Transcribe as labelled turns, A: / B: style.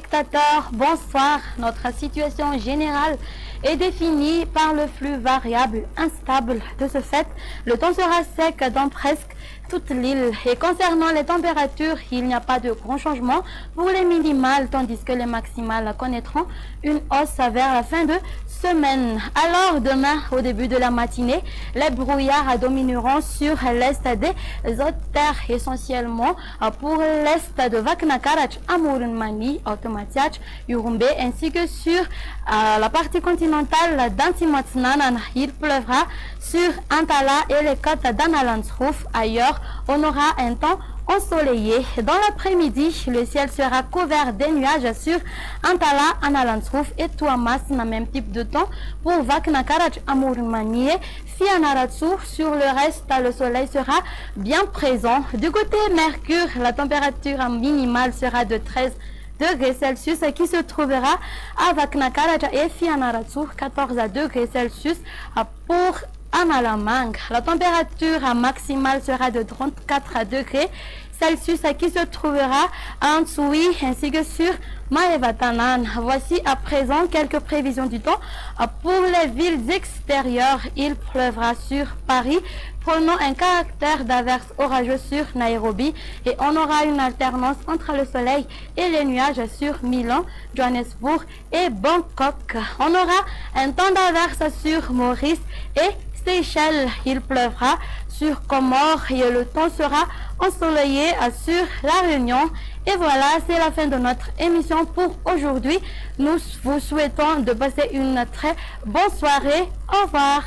A: téléspectateurs, bonsoir. Notre situation générale est définie par le flux variable instable. De ce fait, le temps sera sec dans presque toute l'île. Et concernant les températures, il n'y a pas de grand changement pour les minimales, tandis que les maximales connaîtront une hausse vers la fin de semaine. Alors demain, au début de la matinée, les brouillards domineront sur l'est des hautes terres, essentiellement pour l'est de Vaknakarach, Amurunmani, Automatiach, Yurumbe, ainsi que sur la partie continentale d'Antimatsnanan. Il pleuvra sur Antala et les côtes d'Analandsrouf. Ailleurs, on aura un temps ensoleillé. Dans l'après-midi, le ciel sera couvert des nuages sur Antala, Analandsrouf et Tuamas, le même type de temps pour Vaknakarach, Amurumanie, Fianaratsu. Sur le reste, le soleil sera bien présent. Du côté Mercure, la température minimale sera de 13 degrés Celsius qui se trouvera à Vaknakarach et Fianaratsu, 14 degrés Celsius pour Analamang. La température maximale sera de 34 degrés Celsius qui se trouvera à Ntsui ainsi que sur Maevatanan. Voici à présent quelques prévisions du temps pour les villes extérieures. Il pleuvra sur Paris, prenant un caractère d'averse orageuse sur Nairobi, et on aura une alternance entre le soleil et les nuages sur Milan, Johannesburg et Bangkok. On aura un temps d'averse sur Maurice et Seychelles. Il pleuvra sur Comores et le temps sera ensoleillé sur La Réunion. Et voilà, c'est la fin de notre émission pour aujourd'hui. Nous vous souhaitons de passer une très bonne soirée. Au revoir.